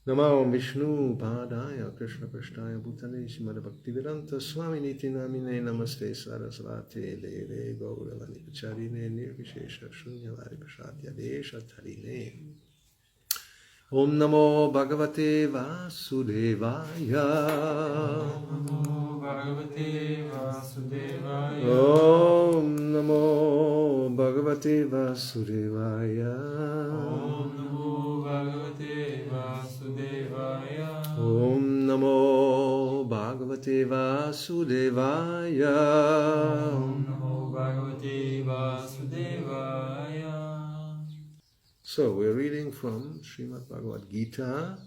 Namo Vishnu Padaya Krishna Prasthaya Bhutale Srimad Bhaktivedanta Swami Niti Namine Namaste Sarasvati Deve Gauravani Pacharine Nirvishesha Shunyavadi Prasatya Desha Tarine Om Namo Bhagavate Vasudevaya Om Namo Bhagavate Vasudevaya. Om Namo Bhagavate Vasudevaya. Om Namo Bhagavate Vasudevaya. Om Namo Bhagavate Vasudevaya. Om Namo Bhagavate Vasudevaya. So we're reading from Srimad Bhagavad Gita,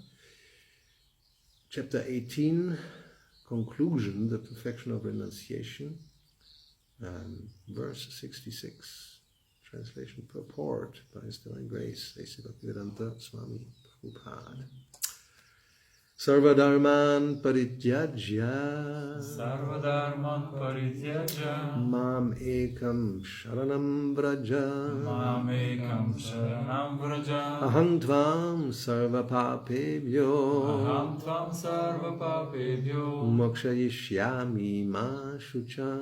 chapter 18, conclusion, the perfection of renunciation, verse 66, translation purport by His Divine Grace, A.C. Bhaktivedanta Swami Prabhupada. Sarvadharman parityajya Sarvadharman Parityajya. Mam ekam sharanam vraja Mam ekam sharanam vraja. Aham tvam sarva papebhyo Aham tvam sarva papebhyo. Mokshayishyami ma shucha.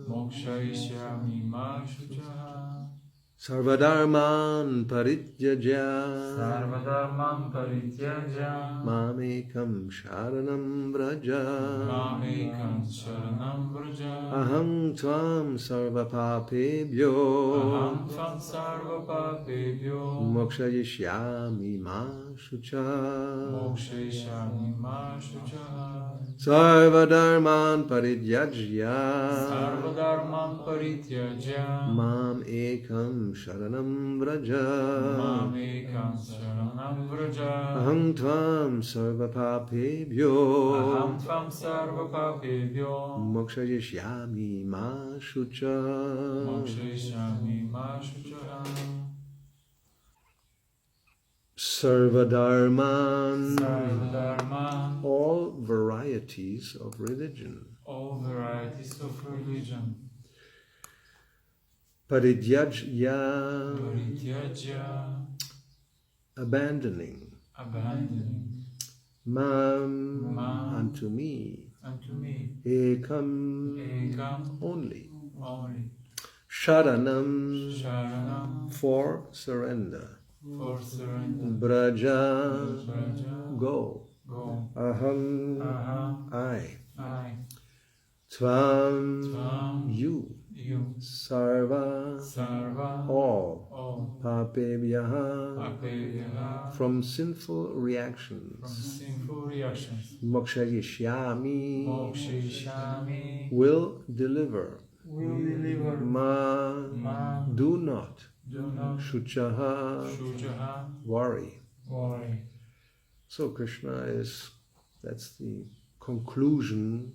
Mokshayishyami ma shucha. Sarvadharman parityajya Sarvadharman Parityajya. Mam ekam sharanam vraja Mamekam sharanam vraja. Aham tvam sarva papebhyo Aham tvam sarva papebhyo. Mokshayishyami ma shucha. Mokshayishyami ma shucha. Sarvadharman parityajya Sarvadharman Parityajya. Mam ekam sharanam vraja Mamekam sharanam vraja. Aham tvam sarva papebhyo Aham tvam sarva papebhyo. Mokshayishyami ma shucha. Mokshayishyami ma shucha. Sarvadharman, Sarvadharman. all varieties of religion. All varieties of religion. Parityajya, Parityajya. abandoning. Abandoning. Mam, Unto me. Ekam. Only. Only. Sharanam, Sharanam. for surrender. For surrender. Braja, Braja. go. Aham, Aham. I. Tvam. Tvam, you. Sarva. All. Papebhyaha, Papebhyaha. from sinful reactions. Mokshayishyami, will deliver. Ma, do not. Shuchaha, worry. So Krishna that's the conclusion,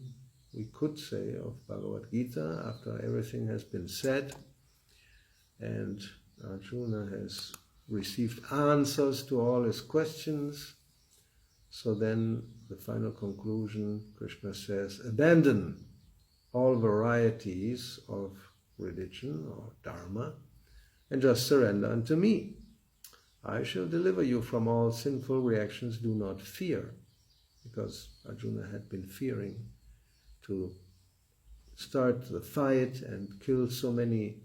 we could say, of Bhagavad Gita after everything has been said and Arjuna has received answers to all his questions. So then the final conclusion, Krishna says, abandon all varieties of religion or dharma and just surrender unto me. I shall deliver you from all sinful reactions. Do not fear, because Arjuna had been fearing to start the fight and kill so many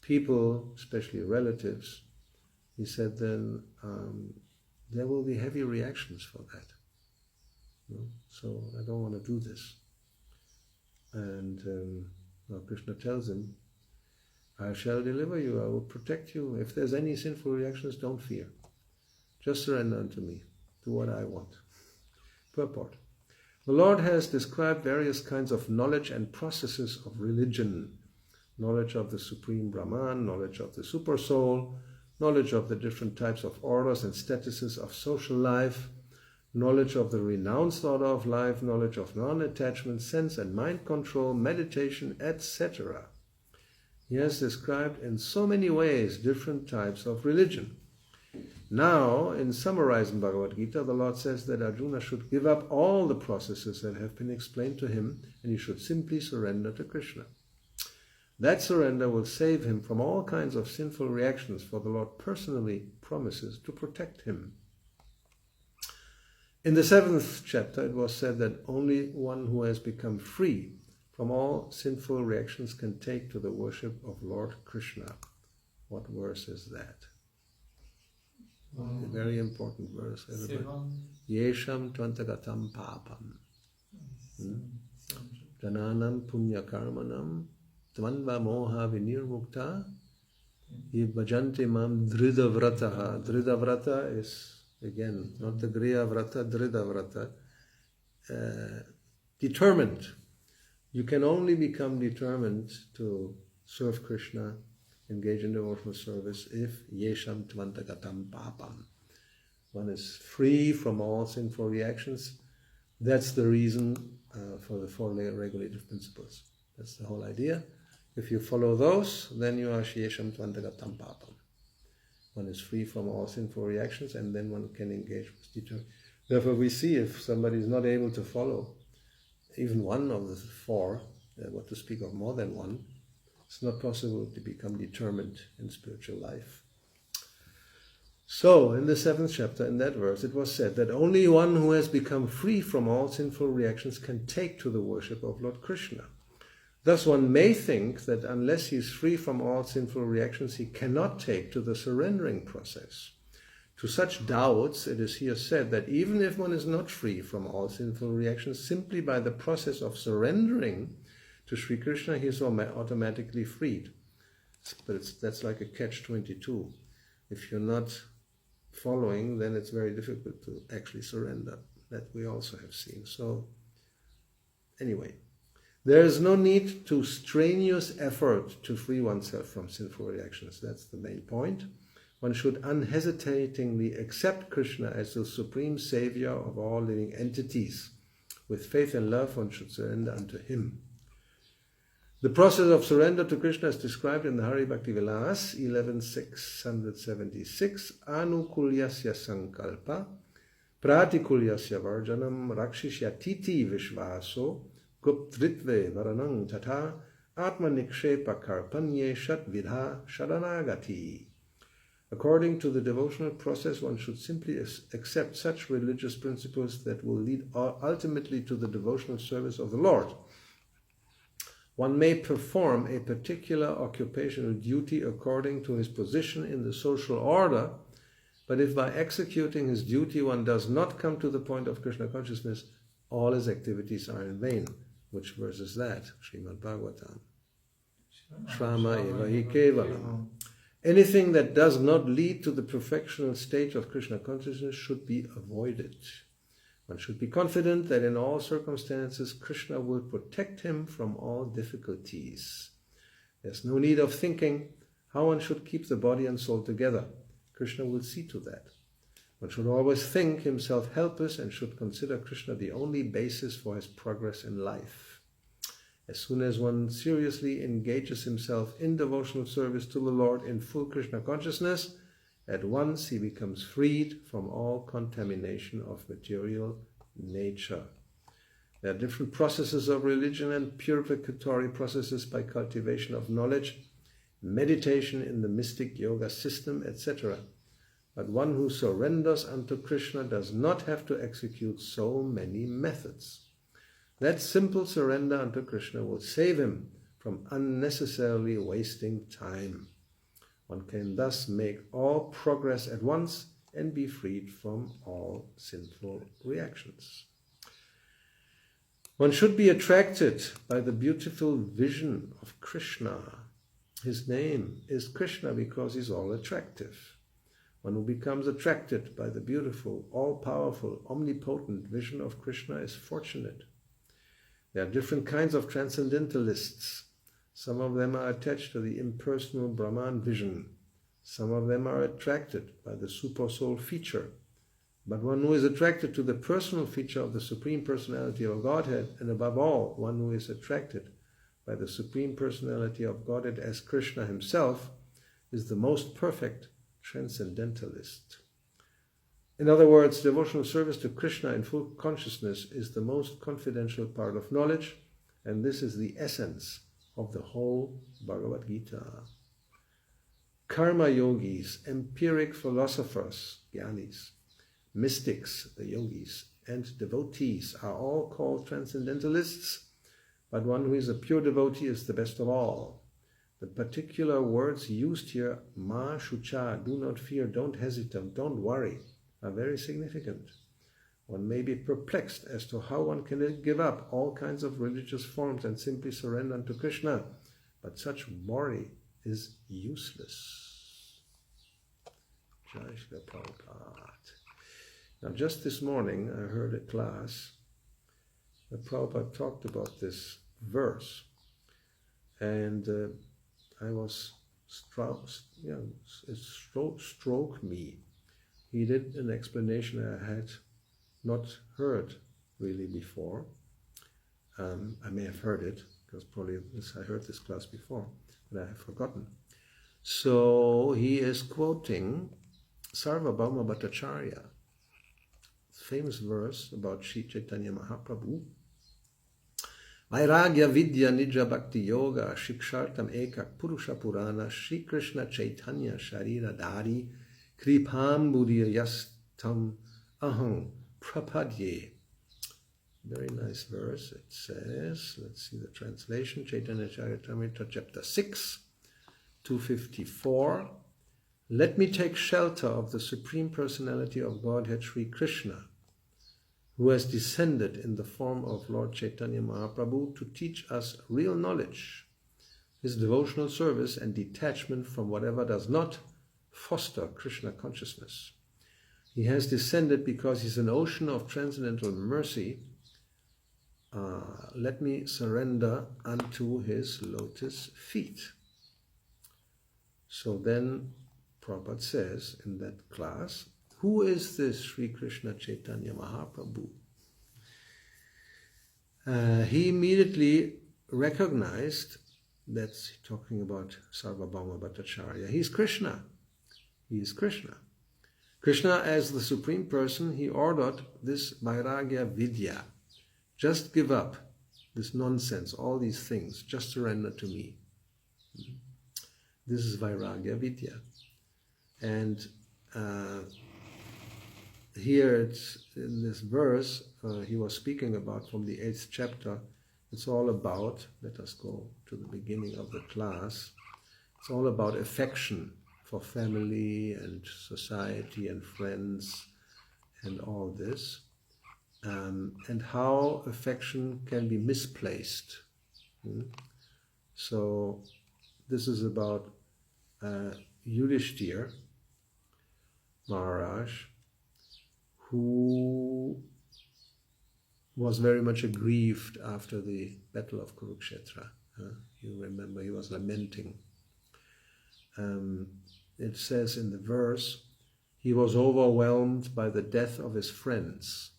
people, especially relatives. He said then there will be heavy reactions for that. So I don't want to do this. And Krishna tells him, I shall deliver you, I will protect you. If there's any sinful reactions, don't fear. Just surrender unto me. Do what I want. Purport. The Lord has described various kinds of knowledge and processes of religion. Knowledge of the Supreme Brahman, knowledge of the Supersoul, knowledge of the different types of orders and statuses of social life, knowledge of the renounced order of life, knowledge of non-attachment, sense and mind control, meditation, etc. He has described in so many ways different types of religion. Now, in summarizing Bhagavad Gita, the Lord says that Arjuna should give up all the processes that have been explained to him and he should simply surrender to Krishna. That surrender will save him from all kinds of sinful reactions, for the Lord personally promises to protect him. In the 7th chapter, it was said that only one who has become free from all sinful reactions can take to the worship of Lord Krishna. What verse is that? A very important verse. Yesham tvantagatam papam. Jananam punya karmanam tvanva moha vinirmukta bhajanti mam dhridavrataha. Dhridavrata is, again, not the griya vrata, dhridavrata. Determined. You can only become determined to serve Krishna, engage in devotional service, if yesham tvantagatam papam. One is free from all sinful reactions. That's the reason for the 4 regulative principles. That's the whole idea. If you follow those, then you are yesham tvantagatam papam. One is free from all sinful reactions, and then one can engage with determination. Therefore, we see if somebody is not able to follow even one of the 4, what to speak of more than one, it's not possible to become determined in spiritual life. So, in the 7th chapter, in that verse, it was said that only one who has become free from all sinful reactions can take to the worship of Lord Krishna. Thus, one may think that unless he is free from all sinful reactions, he cannot take to the surrendering process. To such doubts, it is here said that even if one is not free from all sinful reactions, simply by the process of surrendering to Sri Krishna, he is automatically freed. But that's like a catch-22. If you're not following, then it's very difficult to actually surrender. That we also have seen. So, anyway, there is no need to strenuous effort to free oneself from sinful reactions. That's the main point. One should unhesitatingly accept Krishna as the supreme savior of all living entities. With faith and love, one should surrender unto him. The process of surrender to Krishna is described in the Hari Bhakti Vilas 11.676. Anukulyasya sankalpa pratikulyasya varjanam rakshishyatiti vishvaso guptritve varanang tata atmanikshepa karpanye shatvidha sharanagati. According to the devotional process, one should simply accept such religious principles that will lead ultimately to the devotional service of the Lord. One may perform a particular occupational duty according to his position in the social order, but if by executing his duty one does not come to the point of Krishna consciousness, all his activities are in vain. Which verse is that? Srimad Bhagavatam. Shrama eva hi kevalam. Anything that does not lead to the perfectional state of Krishna consciousness should be avoided. One should be confident that in all circumstances Krishna will protect him from all difficulties. There's no need of thinking how one should keep the body and soul together. Krishna will see to that. One should always think himself helpless and should consider Krishna the only basis for his progress in life. As soon as one seriously engages himself in devotional service to the Lord in full Krishna consciousness, at once he becomes freed from all contamination of material nature. There are different processes of religion and purificatory processes by cultivation of knowledge, meditation in the mystic yoga system, etc. But one who surrenders unto Krishna does not have to execute so many methods. That simple surrender unto Krishna will save him from unnecessarily wasting time. One can thus make all progress at once and be freed from all sinful reactions. One should be attracted by the beautiful vision of Krishna. His name is Krishna because he's all attractive. One who becomes attracted by the beautiful, all-powerful, omnipotent vision of Krishna is fortunate. There are different kinds of transcendentalists. Some of them are attached to the impersonal Brahman vision. Some of them are attracted by the super-soul feature. But one who is attracted to the personal feature of the Supreme Personality of Godhead, and above all, one who is attracted by the Supreme Personality of Godhead as Krishna himself, is the most perfect transcendentalist. In other words, devotional service to Krishna in full consciousness is the most confidential part of knowledge, and this is the essence of the whole Bhagavad Gita. Karma yogis, empiric philosophers, jnanis, mystics, the yogis, and devotees are all called transcendentalists, but one who is a pure devotee is the best of all. The particular words used here, ma shucha, do not fear, don't hesitate, don't worry, are very significant. One may be perplexed as to how one can give up all kinds of religious forms and simply surrender unto Krishna, but such worry is useless. Jai Shri Prabhupada. Now, just this morning, I heard a class where Prabhupada talked about this verse, and I was it stroked me. He did an explanation I had not heard really before. I may have heard it, because probably I heard this class before, but I have forgotten. So he is quoting Sarvabhauma Bhattacharya, famous verse about Sri Chaitanya Mahaprabhu. Vairagya Vidya Nija Bhakti Yoga Shikshartam Ekak Purusha Purana Shri Krishna Chaitanya Sharira Dari Kripam Buddhya Yastam Aham Prapadye. Very nice verse. It says, let's see the translation, Chaitanya Charitamrita, chapter 6, 254. Let me take shelter of the Supreme Personality of Godhead Sri Krishna, who has descended in the form of Lord Chaitanya Mahaprabhu to teach us real knowledge, his devotional service and detachment from whatever does not foster Krishna consciousness. He has descended because he's an ocean of transcendental mercy. Let me surrender unto his lotus feet. So then Prabhupada says in that class, who is this Sri Krishna Chaitanya Mahaprabhu? He immediately recognized that's talking about Sarvabhauma Bhattacharya. He's Krishna. He is Krishna. Krishna, as the Supreme Person, he ordered this Vairagya Vidya. Just give up this nonsense, all these things. Just surrender to me. This is Vairagya Vidya. And here it's in this verse he was speaking about from the 8th chapter. It's all about, let us go to the beginning of the class, it's all about affection for family and society and friends and all this, and how affection can be misplaced. So this is about Yudhishthira Maharaj, who was very much aggrieved after the battle of Kurukshetra. You remember he was lamenting. It says in the verse, he was overwhelmed by the death of his friends,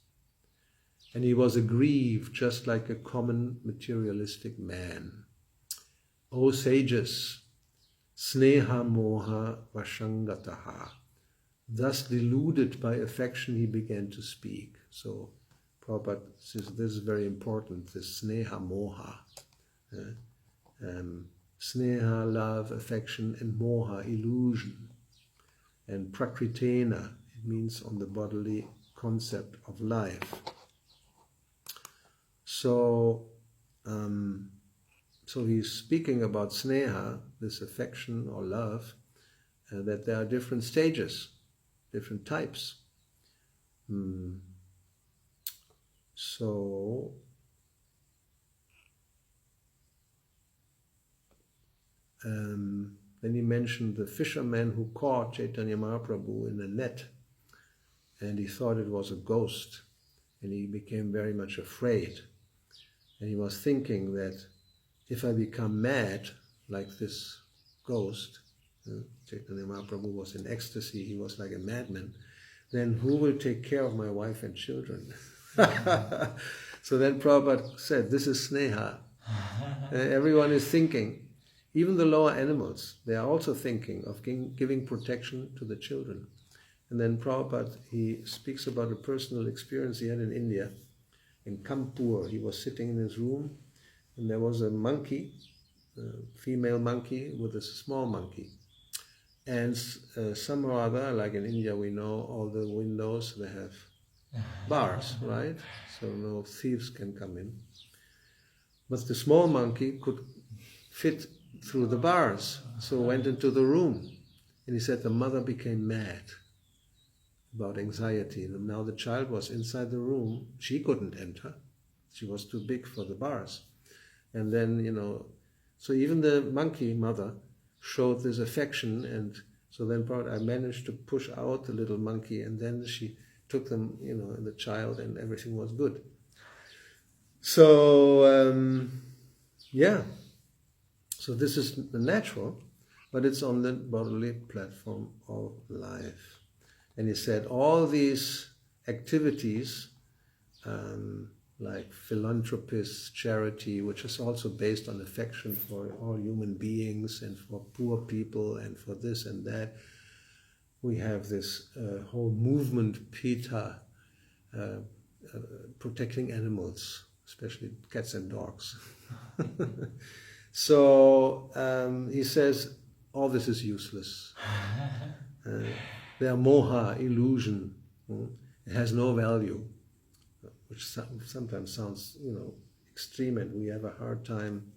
and he was aggrieved just like a common materialistic man. O sages, sneha moha vashangataha. Thus deluded by affection, he began to speak. So Prabhupada says this is very important, this sneha moha. Sneha, love, affection, and moha, illusion. And prakritena, it means on the bodily concept of life. So he's speaking about sneha, this affection or love, that there are different stages, different types. So then he mentioned the fisherman who caught Chaitanya Mahaprabhu in a net, and he thought it was a ghost, and he became very much afraid. And he was thinking that if I become mad like this ghost, Chaitanya Mahaprabhu was in ecstasy, he was like a madman, then who will take care of my wife and children? So then Prabhupada said, this is sneha. Everyone is thinking, even the lower animals, they are also thinking of giving protection to the children. And then Prabhupada, he speaks about a personal experience he had in India, in Kanpur. He was sitting in his room, and there was a monkey, a female monkey with a small monkey. And somehow or other, like in India we know, all the windows, they have bars, right? So no thieves can come in. But the small monkey could fit through the bars, so went into the room. And he said the mother became mad about anxiety. And now the child was inside the room. She couldn't enter. She was too big for the bars. And then, so even the monkey mother showed this affection, and so then I managed to push out the little monkey, and then she took them, the child, and everything was good. So, so this is the natural, but it's on the bodily platform of life. And he said all these activities, like philanthropist, charity, which is also based on affection for all human beings and for poor people and for this and that. We have this whole movement, PETA, protecting animals, especially cats and dogs. So he says, all this is useless. They are moha, illusion. It has no value, which sometimes sounds, extreme, and we have a hard time.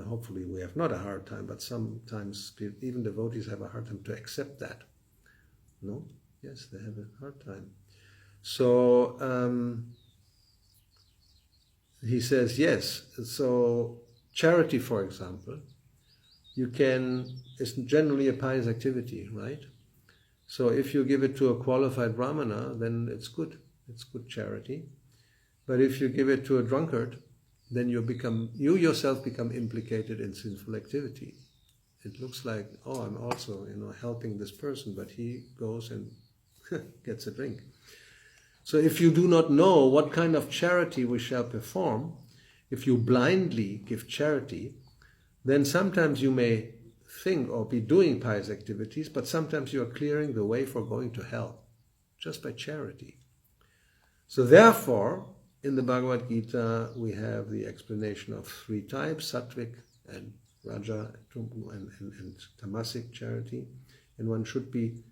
Hopefully we have not a hard time, but sometimes even devotees have a hard time to accept that. No? Yes, they have a hard time. So he says, yes. So charity, for example, it's generally a pious activity, right? So if you give it to a qualified brahmana, then it's good. It's good charity. But if you give it to a drunkard, then you yourself become implicated in sinful activity. It looks like, I'm also, helping this person, but he goes and gets a drink. So if you do not know what kind of charity we shall perform, if you blindly give charity, then sometimes you may think or be doing pious activities, but sometimes you are clearing the way for going to hell, just by charity. So therefore, in the Bhagavad Gita, we have the explanation of three types, sattvic and raja and tamasic charity. And one should be,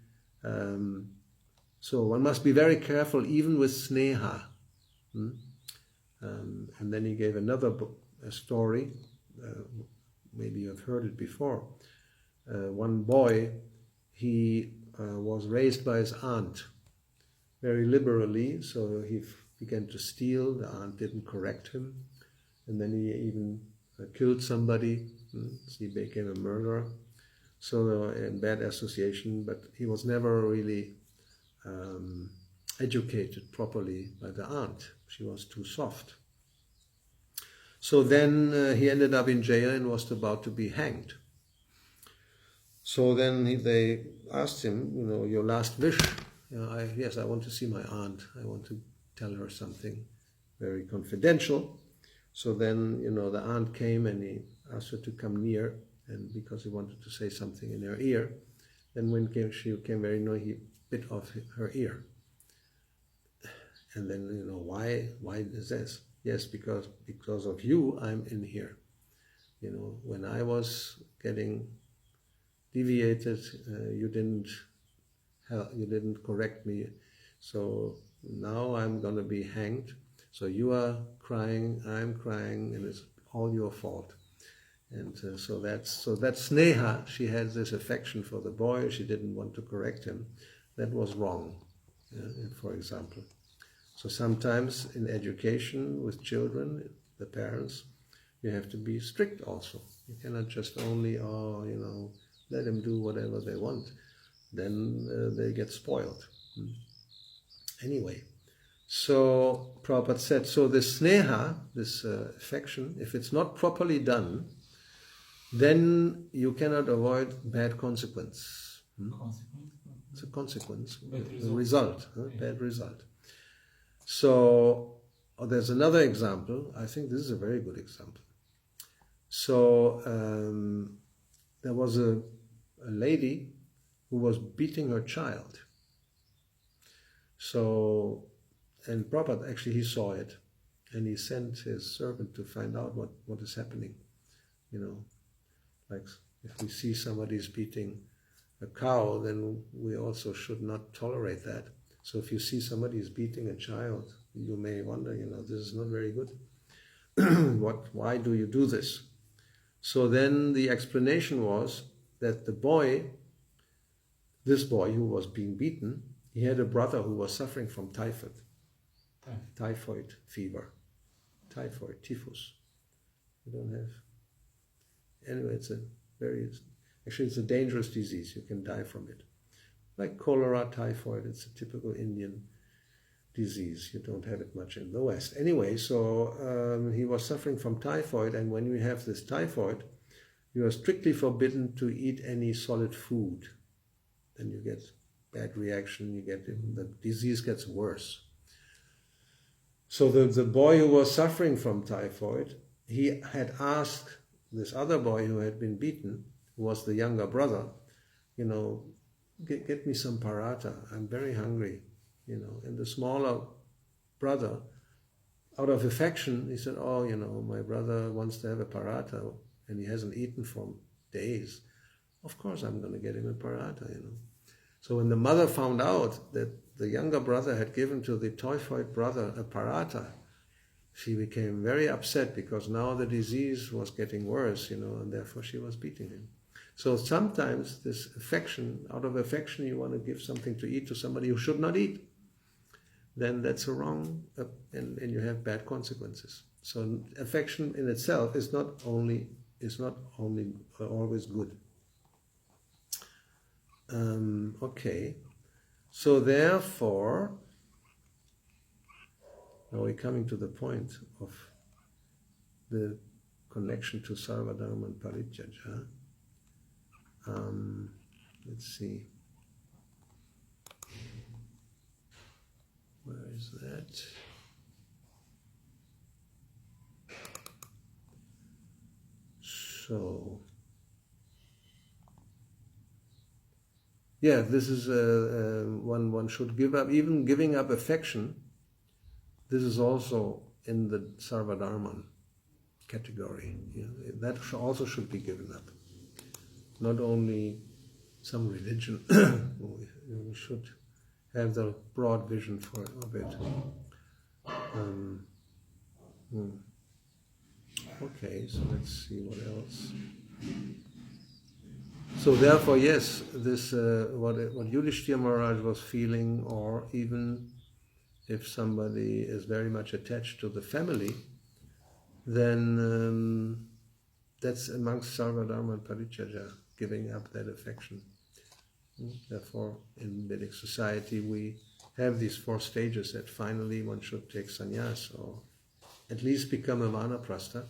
so one must be very careful even with sneha. And then he gave another a story, maybe you have heard it before. One boy, he was raised by his aunt very liberally, so he began to steal. The aunt didn't correct him, and then he even killed somebody. He became a murderer. So in bad association, but he was never really educated properly by the aunt. She was too soft. So then he ended up in jail and was about to be hanged. So then they asked him, your last wish. Yes, I want to see my aunt. I want to tell her something very confidential. So then, the aunt came and he asked her to come near, and because he wanted to say something in her ear. Then when she came very near, he bit off her ear. And then, why is this? Yes, because of you, I'm in here. When I was getting deviated, you didn't correct me, so now I'm going to be hanged. So you are crying, I'm crying, and it's all your fault. And so that's sneha. She had this affection for the boy. She didn't want to correct him. That was wrong, for example. So sometimes in education with children, the parents, you have to be strict also. You cannot just only, let them do whatever they want. Then they get spoiled. Anyway, so Prabhupada said, so this sneha, this affection, if it's not properly done, then you cannot avoid bad consequence. It's a consequence, a result, bad result. So there's another example. I think this is a very good example. So there was a lady who was beating her child. So, and Prabhupada, actually he saw it, and he sent his servant to find out what is happening. Like if we see somebody's beating a cow, then we also should not tolerate that. So if you see somebody is beating a child, you may wonder, this is not very good. Why do you do this? So then the explanation was that this boy who was being beaten, he had a brother who was suffering from typhoid fever, typhus. You don't have. Anyway, it's a dangerous disease. You can die from it. Like cholera, typhoid, it's a typical Indian disease. You don't have it much in the West. Anyway, so he was suffering from typhoid, and when you have this typhoid, you are strictly forbidden to eat any solid food. Then you get bad reaction, the disease gets worse. So the boy who was suffering from typhoid, he had asked this other boy who had been beaten, who was the younger brother, get me some paratha, I'm very hungry, And the smaller brother, out of affection, he said, my brother wants to have a paratha and he hasn't eaten for days. Of course I'm going to get him a paratha, So when the mother found out that the younger brother had given to the typhoid brother a paratha, she became very upset because now the disease was getting worse, and therefore she was beating him. So sometimes this affection, out of affection you want to give something to eat to somebody who should not eat, then that's a wrong, and you have bad consequences. So affection in itself is not only always good. Okay, so therefore, now we're coming to the point of the connection to Sarvadharma and Parityaja. Let's see. Where is that? So, this is one should give up, even giving up affection. This is also in the Sarvadharman category. That also should be given up. Not only some religion, we should have the broad vision of it. Okay, so let's see what else. So therefore, yes, this what Yudhishthira Maharaj was feeling, or even if somebody is very much attached to the family, then that's amongst Sarvadharma and Parityaja, giving up that affection. Therefore, in Vedic society, we have these 4 stages that finally one should take sannyas, or at least become a vanaprastha,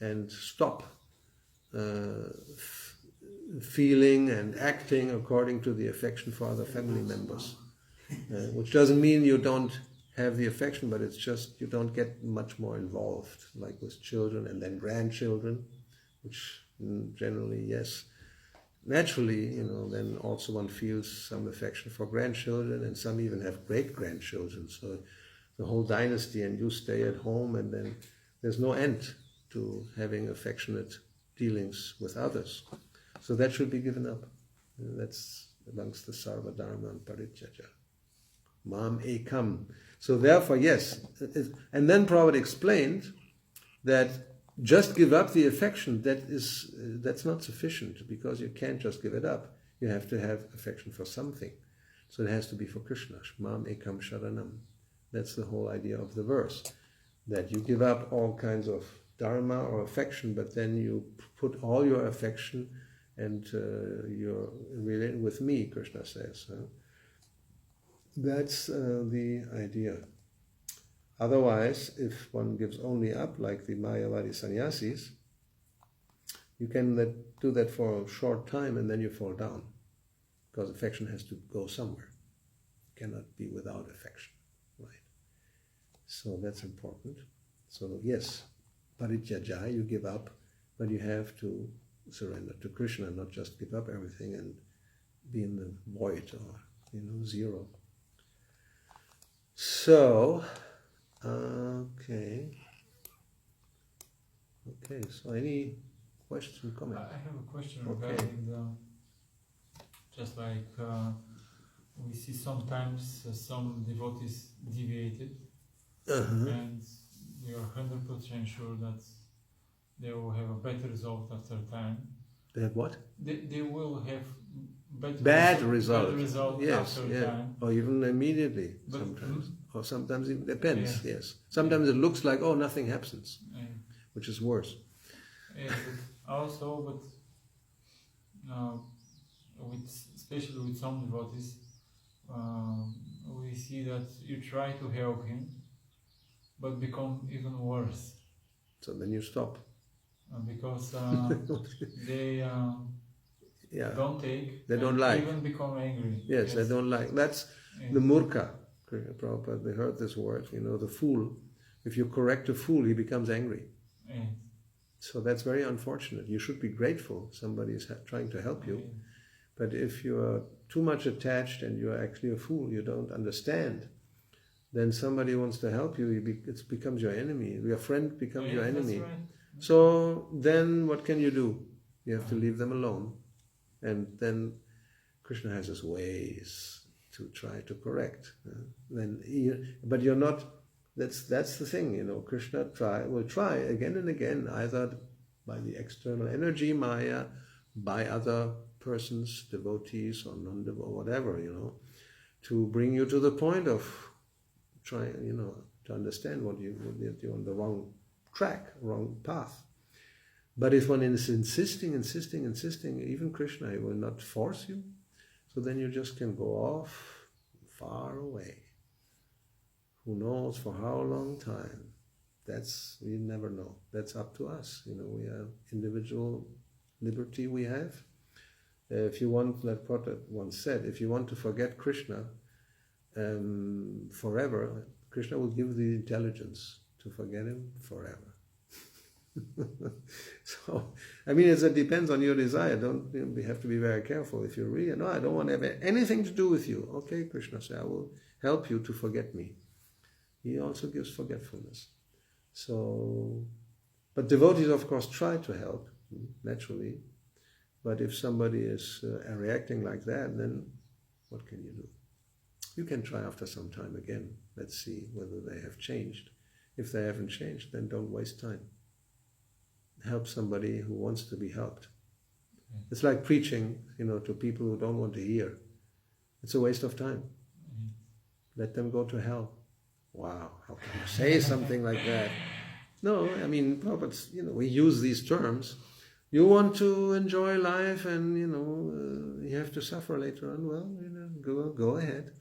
and stop feeling and acting according to the affection for other family members. Which doesn't mean you don't have the affection, but it's just you don't get much more involved, like with children and then grandchildren, which generally, yes, naturally, then also one feels some affection for grandchildren, and some even have great-grandchildren. So the whole dynasty, and you stay at home, and then there's no end to having affectionate dealings with others. So that should be given up. That's amongst the Sarvadharma and Parityaja. Mam ekam. So therefore, yes. And then Prabhupada explained that just give up the affection, that's not sufficient, because you can't just give it up. You have to have affection for something. So it has to be for Krishna. Mam ekam sharanam. That's the whole idea of the verse. That you give up all kinds of dharma or affection, but then you put all your affection and you're related with me, Krishna says. That's the idea. Otherwise, if one gives only up, like the Mayavadi sannyasis, you can do that for a short time and then you fall down, because affection has to go somewhere. It cannot be without affection, right? So that's important. So yes, parityaja, you give up, but you have to surrender to Krishna, not just give up everything and be in the void or zero. So, okay. So any question, comment? I have a question regarding just like we see sometimes some devotees deviated, and we are 100% sure that they will have a better result after time. They have what? They will have Bad result yes, after time. or even immediately But, sometimes. Or sometimes it depends, Yeah. yes. Sometimes it looks like, oh, nothing happens, Yeah. which is worse. Yeah, but also, especially with some devotees, we see that you try to help him, but become even worse. So then you stop. Because they don't take. They don't like. Even become angry. Yes, they don't like. That's the murka. Prabhupada, they heard this word, the fool. If you correct a fool, he becomes angry. Yeah. So that's very unfortunate. You should be grateful somebody is trying to help you. Yeah. But if you are too much attached and you are actually a fool, you don't understand, then somebody wants to help you, it becomes your enemy. Your friend becomes your enemy. That's right. So then what can you do? You have to leave them alone. And then Krishna has his ways to try to correct. But you're not, that's the thing, Krishna will try again and again, either by the external energy, Maya, by other persons, devotees or non-devotees, whatever, to bring you to the point of trying, to understand what you're on the wrong track, wrong path. But if one is insisting, even Krishna, he will not force you. So then you just can go off far away. Who knows for how long time? We never know. That's up to us. We have individual liberty we have. If you want, like Prabhupada once said, if you want to forget Krishna forever, Krishna will give the intelligence to forget him forever. So, it depends on your desire. We have to be very careful. If you really, no, I don't want to have anything to do with you. Okay, Krishna says, I will help you to forget me. He also gives forgetfulness. So, but devotees, of course, try to help, naturally. But if somebody is reacting like that, then what can you do? You can try after some time again. Let's see whether they have changed. If they haven't changed, then don't waste time. Help somebody who wants to be helped. It's like preaching, to people who don't want to hear. It's a waste of time. Let them go to hell. Wow, how can you say something like that? No, Prabhupada, we use these terms. You want to enjoy life and, you have to suffer later on. Well, go ahead.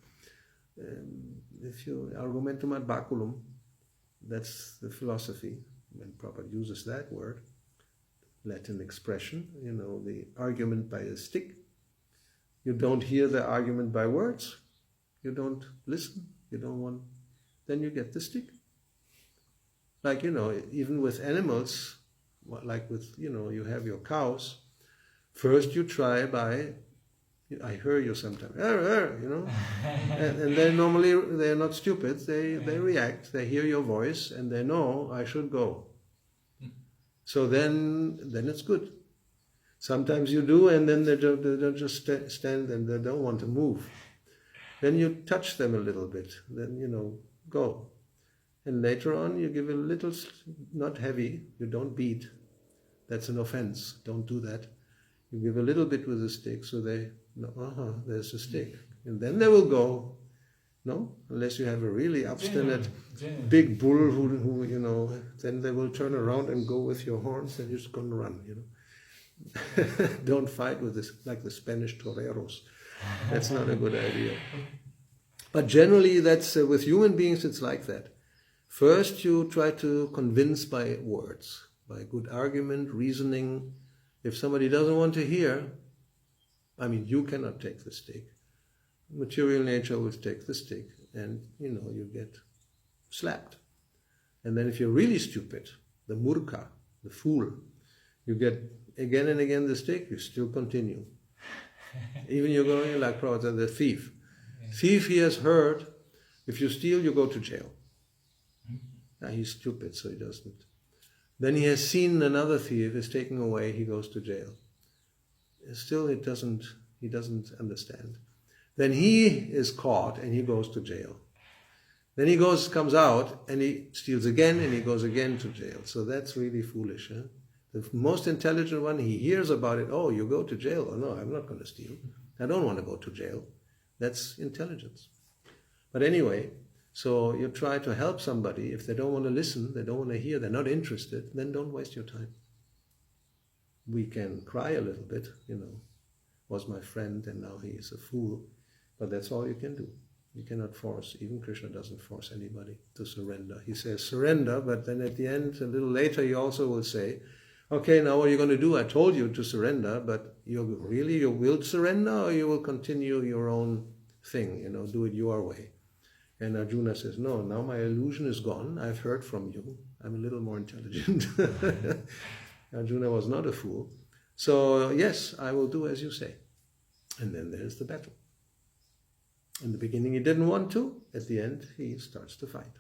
If you argumentum ad baculum, that's the philosophy. When Prabhupada uses that word, Latin expression, the argument by a stick. You don't hear the argument by words. You don't listen. You don't want. Then you get the stick. Like, even with animals, like with, you have your cows. First you try by, I hear you sometimes, and they're not stupid. They react. They hear your voice and they know I should go. So then it's good. Sometimes you do, and then they just stand and they don't want to move. Then you touch them a little bit. Then go. And later on you give a little, not heavy. You don't beat. That's an offense. Don't do that. You give a little bit with a stick, so there's a stick, and then they will go. No, unless you have a really obstinate big bull who then they will turn around and go with your horns, and you're just going to run. Don't fight with this like the Spanish toreros. That's not a good idea. But generally, that's with human beings. It's like that. First, you try to convince by words, by good argument, reasoning. If somebody doesn't want to hear, you cannot take the stick. Material nature will take the stick, and you get slapped. And then if you're really stupid, the murka, the fool, you get again and again the stick, you still continue. Even you're going like the thief. Thief, he has heard, if you steal, you go to jail. Now he's stupid, so he doesn't. Then he has seen another thief is taken away, he goes to jail. Still he doesn't understand. then he is caught and he goes to jail. Then he comes out and he steals again and he goes again to jail. So that's really foolish. Huh? The most intelligent one, he hears about it. Oh, you go to jail. Oh, no, I'm not going to steal. I don't want to go to jail. That's intelligence. But anyway, so you try to help somebody. If they don't want to listen, they don't want to hear, they're not interested, then don't waste your time. We can cry a little bit, was my friend and now he is a fool. But that's all you can do. You cannot force. Even Krishna doesn't force anybody to surrender. He says surrender, but then at the end, a little later, he also will say, okay, now what are you going to do? I told you to surrender, but you will surrender, or you will continue your own thing, do it your way. And Arjuna says, no, now my illusion is gone. I've heard from you. I'm a little more intelligent. Arjuna was not a fool. So yes, I will do as you say. And then there's the battle. In the beginning he didn't want to. At the end he starts to fight.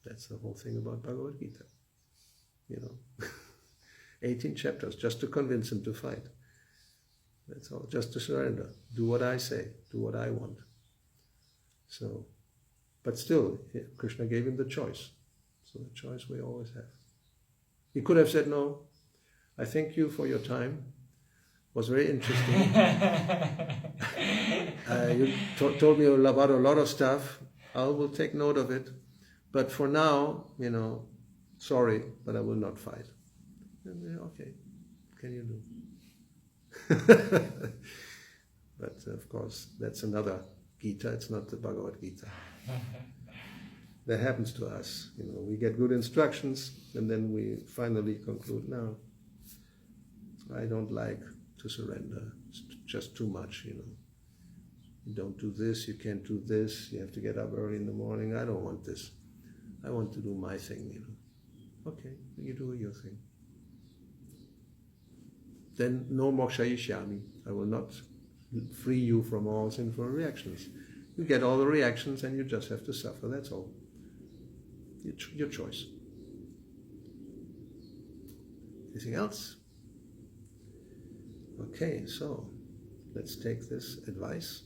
That's the whole thing about Bhagavad Gita. 18 chapters just to convince him to fight. That's all. Just to surrender. Do what I say. Do what I want. So, but still, Krishna gave him the choice. So the choice we always have. He could have said, no, I thank you for your time. It was very interesting. You told me about a lot of stuff. I will take note of it. But for now, sorry, but I will not fight. And, okay, can you do? But of course, that's another Gita. It's not the Bhagavad Gita. That happens to us. We get good instructions and then we finally conclude, no, I don't like to surrender. It's just too much, You don't do this, you can't do this, you have to get up early in the morning. I don't want this. I want to do my thing, Okay, you do your thing. Then no mokshayishyami. I will not free you from all sinful reactions. You get all the reactions and you just have to suffer, that's all. Your choice. Anything else? Okay, so let's take this advice.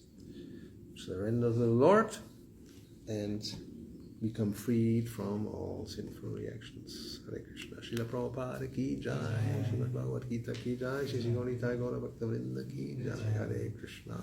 Surrender to the Lord and become freed from all sinful reactions. Hare Krishna. Srila Prabhupada ki jai. Srimad Bhagavad Gita ki jai. Shri Gauri Tagore Bhakta Vrinda ki jai. Hare Krishna.